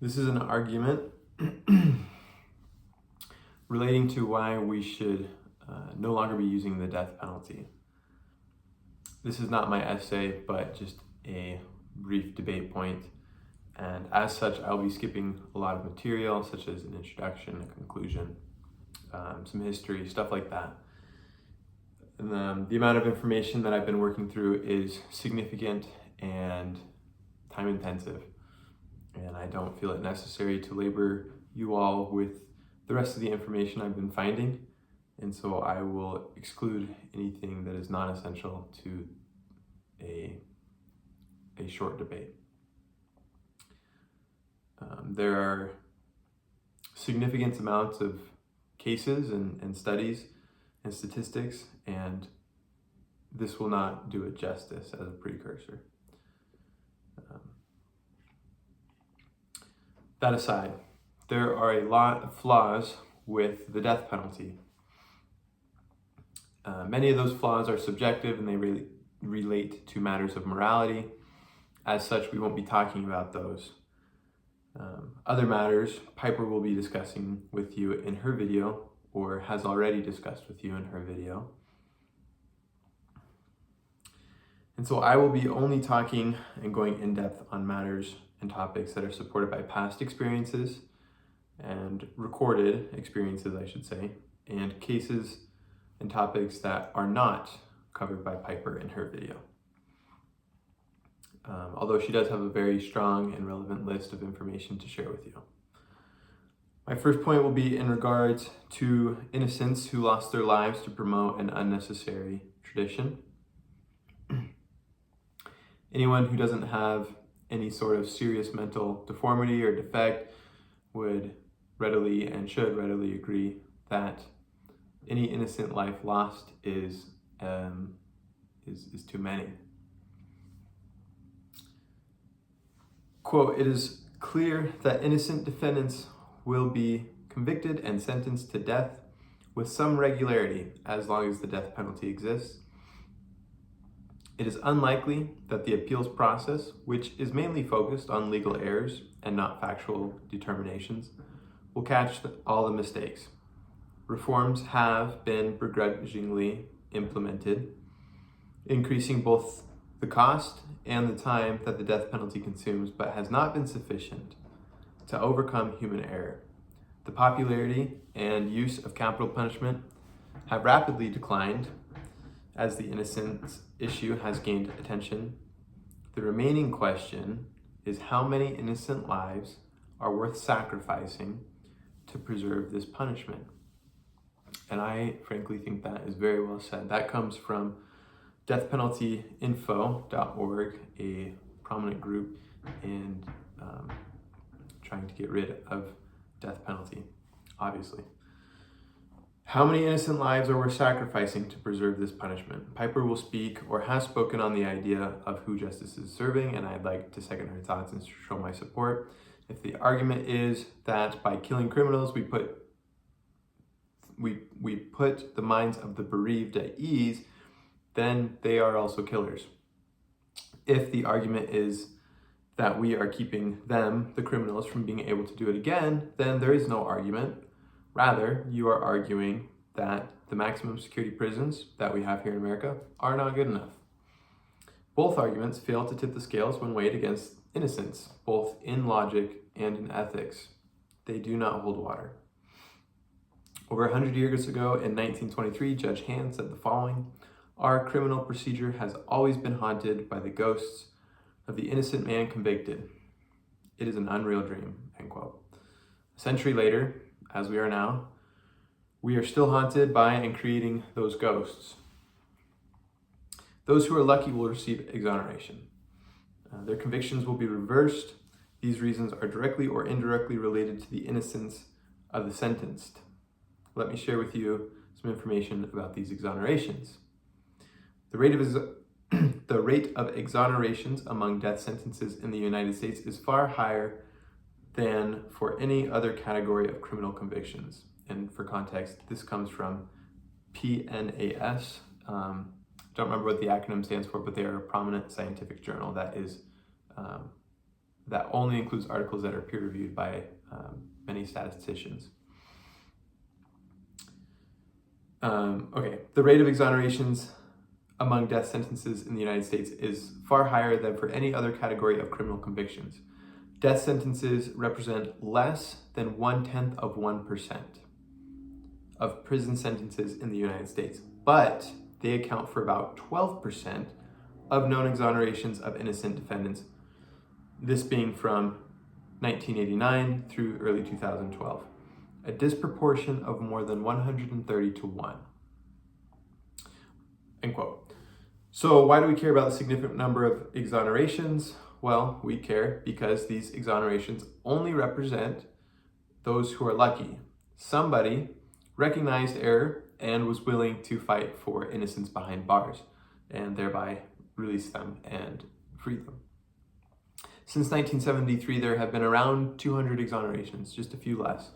This is an argument relating to why we should no longer be using the death penalty. This is not my essay, but just a brief debate point. And as such, I'll be skipping a lot of material, such as an introduction, a conclusion, some history, stuff like that. And the amount of information that I've been working through is significant and time intensive. And I don't feel it necessary to labor you all with the rest of the information I've been finding. And so I will exclude anything that is not essential to a short debate. There are significant amounts of cases and studies and statistics, and this will not do it justice as a precursor. That aside, there are a lot of flaws with the death penalty. Many of those flaws are subjective and they really relate to matters of morality. As such, we won't be talking about those. Other matters, Piper will be discussing with you in her video, or has already discussed with you in her video. And so I will be only talking and going in depth on matters and topics that are supported by past experiences and recorded experiences, I should say, and cases and topics that are not covered by Piper in her video. Although she does have a very strong and relevant list of information to share with you. My first point will be in regards to innocents who lost their lives to promote an unnecessary tradition. Anyone who doesn't have any sort of serious mental deformity or defect would readily and should readily agree that any innocent life lost is too many. Quote, "It is clear that innocent defendants will be convicted and sentenced to death with some regularity as long as the death penalty exists. It is unlikely that the appeals process, which is mainly focused on legal errors and not factual determinations, will catch all the mistakes. Reforms have been begrudgingly implemented, increasing both the cost and the time that the death penalty consumes, but has not been sufficient to overcome human error. The popularity and use of capital punishment have rapidly declined as the innocence issue has gained attention. The remaining question is how many innocent lives are worth sacrificing to preserve this punishment?" And I frankly think that is very well said. That comes from deathpenaltyinfo.org, a prominent group in trying to get rid of death penalty, obviously. How many innocent lives are worth sacrificing to preserve this punishment? Piper will speak or has spoken on the idea of who justice is serving, and I'd like to second her thoughts and show my support. If the argument is that by killing criminals, we put the minds of the bereaved at ease, then they are also killers. If the argument is that we are keeping them, the criminals, from being able to do it again, then there is no argument. Rather, you are arguing that the maximum security prisons that we have here in America are not good enough. Both arguments fail to tip the scales when weighed against innocence, both in logic and in ethics. They do not hold water. Over 100 years ago, in 1923, Judge Hand said the following: "Our criminal procedure has always been haunted by the ghosts of the innocent man convicted. It is an unreal dream," end quote. A century later, as we are now, we are still haunted by and creating those ghosts. Those who are lucky will receive exoneration. Their convictions will be reversed. These reasons are directly or indirectly related to the innocence of the sentenced. Let me share with you some information about these exonerations. The rate of exonerations among death sentences in the United States is far higher than for any other category of criminal convictions. And for context, this comes from PNAS. Don't remember what the acronym stands for, but they are a prominent scientific journal that is that only includes articles that are peer-reviewed by many statisticians. Okay, the rate of exonerations among death sentences in the United States is far higher than for any other category of criminal convictions. Death sentences represent less than 0.1% of prison sentences in the United States, but they account for about 12% of known exonerations of innocent defendants, this being from 1989 through early 2012, a disproportion of more than 130 to 1. End quote. So why do we care about the significant number of exonerations? Well, we care because these exonerations only represent those who are lucky. Somebody recognized error and was willing to fight for innocence behind bars and thereby release them and free them. Since 1973, there have been around 200 exonerations, just a few less.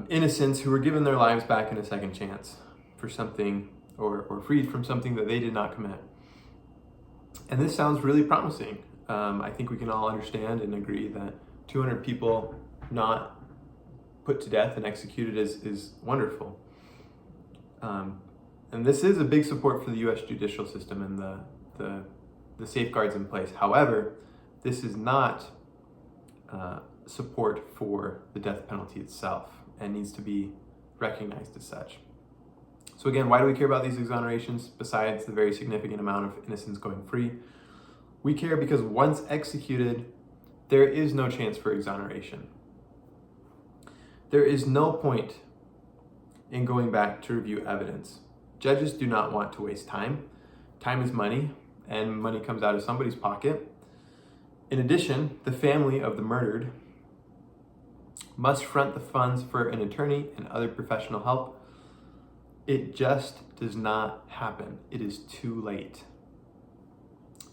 Innocents who were given their lives back in a second chance for something or freed from something that they did not commit. And this sounds really promising. I think we can all understand and agree that 200 people not put to death and executed is wonderful. And this is a big support for the U.S. judicial system and the safeguards in place. However, this is not support for the death penalty itself and needs to be recognized as such. So again, why do we care about these exonerations besides the very significant amount of innocents going free? We care because once executed, there is no chance for exoneration. There is no point in going back to review evidence. Judges do not want to waste time. Time is money, and money comes out of somebody's pocket. In addition, the family of the murdered must front the funds for an attorney and other professional help. It just does not happen. It is too late.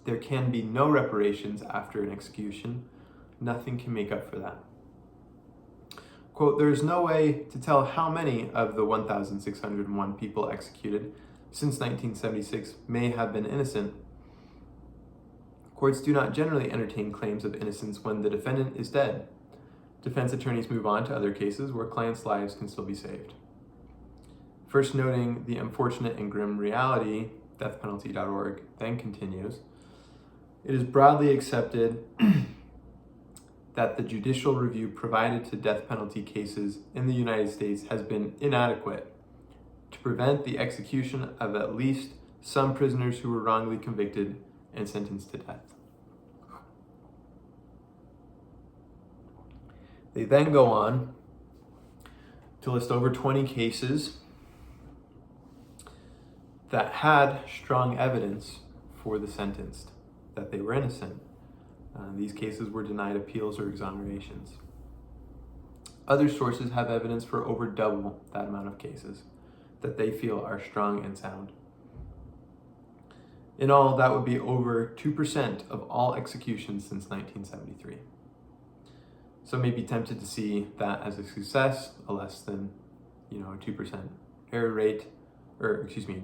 There can be no reparations after an execution. Nothing can make up for that. Quote, there is no way to tell how many of the 1,601 people executed since 1976 may have been innocent. Courts do not generally entertain claims of innocence when the defendant is dead. Defense attorneys move on to other cases where clients' lives can still be saved. First noting the unfortunate and grim reality, deathpenalty.org then continues, it is broadly accepted that the judicial review provided to death penalty cases in the United States has been inadequate to prevent the execution of at least some prisoners who were wrongly convicted and sentenced to death. They then go on to list over 20 cases that had strong evidence for the sentenced, that they were innocent. These cases were denied appeals or exonerations. Other sources have evidence for over double that amount of cases that they feel are strong and sound. In all, that would be over 2% of all executions since 1973. Some may be tempted to see that as a success, a less than, a 2% error rate,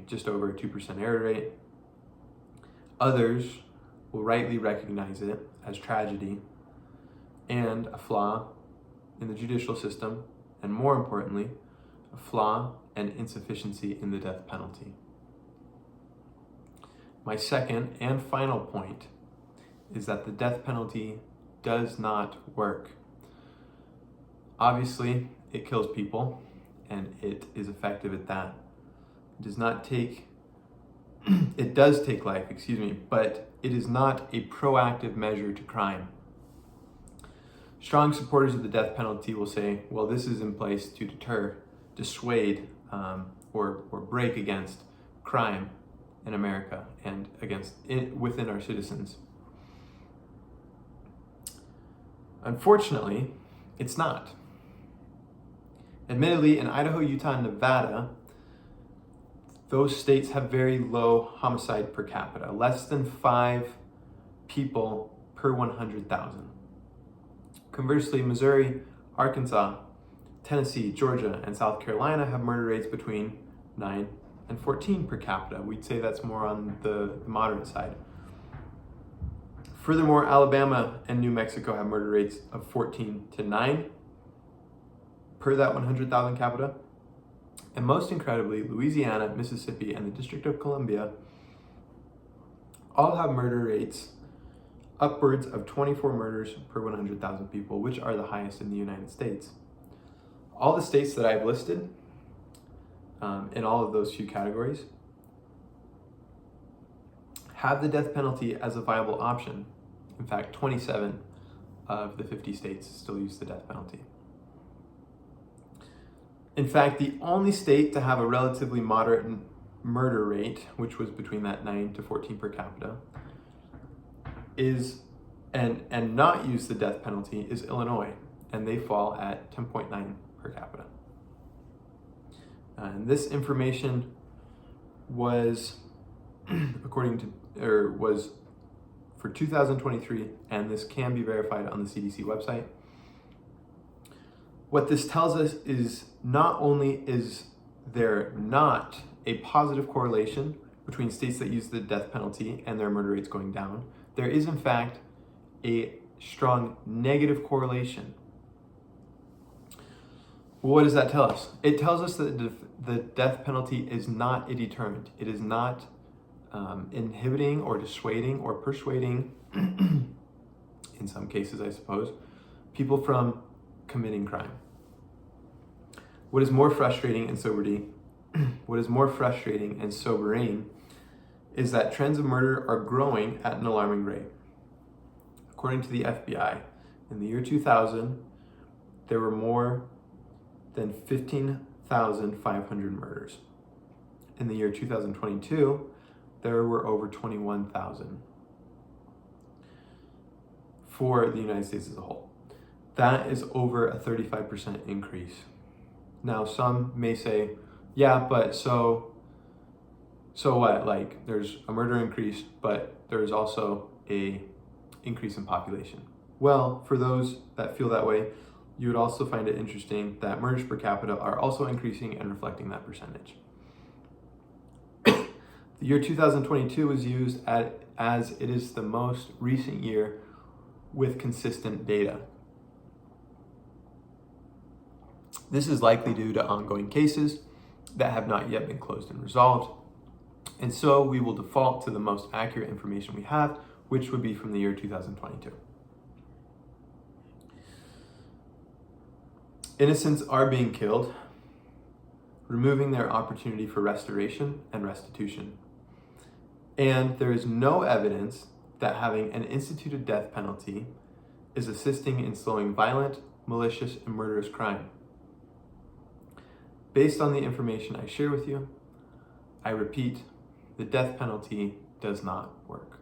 just over a 2% error rate. Others will rightly recognize it as tragedy and a flaw in the judicial system, and more importantly, a flaw and insufficiency in the death penalty. My second and final point is that the death penalty does not work. Obviously, it kills people, and it is effective at that. It does take life, but it is not a proactive measure to crime. Strong supporters of the death penalty will say, well, this is in place to deter, dissuade, or break against crime in America and within our citizens. Unfortunately, it's not. Admittedly, in Idaho, Utah, and Nevada, those states have very low homicide per capita, less than 5 people per 100,000. Conversely, Missouri, Arkansas, Tennessee, Georgia, and South Carolina have murder rates between 9 and 14 per capita. We'd say that's more on the moderate side. Furthermore, Alabama and New Mexico have murder rates of 14 to 9 per that 100,000 capita. And most incredibly, Louisiana, Mississippi, and the District of Columbia all have murder rates upwards of 24 murders per 100,000 people, which are the highest in the United States. All the states that I've listed in all of those few categories have the death penalty as a viable option. In fact, 27 of the 50 states still use the death penalty. In fact, the only state to have a relatively moderate murder rate, which was between that 9 to 14 per capita, is and not use the death penalty is Illinois, and they fall at 10.9 per capita. And this information was was for 2023, and this can be verified on the CDC website. What this tells us is not only is there not a positive correlation between states that use the death penalty and their murder rates going down, there is in fact a strong negative correlation. What does that tell us? It tells us that the death penalty is not a deterrent. It is not inhibiting or dissuading or persuading, in some cases I suppose, people from committing crime. What is more frustrating and sobering is that trends of murder are growing at an alarming rate. According to the FBI, in the year 2000, there were more than 15,500 murders. In the year 2022, there were over 21,000 for the United States as a whole. That is over a 35% increase. Now, some may say, yeah, but so what? Like, there's a murder increase, but there's also a increase in population. Well, for those that feel that way, you would also find it interesting that murders per capita are also increasing and reflecting that percentage. The year 2022 was used as it is the most recent year with consistent data. This is likely due to ongoing cases that have not yet been closed and resolved. And so we will default to the most accurate information we have, which would be from the year 2022. Innocents are being killed, removing their opportunity for restoration and restitution. And there is no evidence that having an instituted death penalty is assisting in slowing violent, malicious, and murderous crime. Based on the information I share with you, I repeat, the death penalty does not work.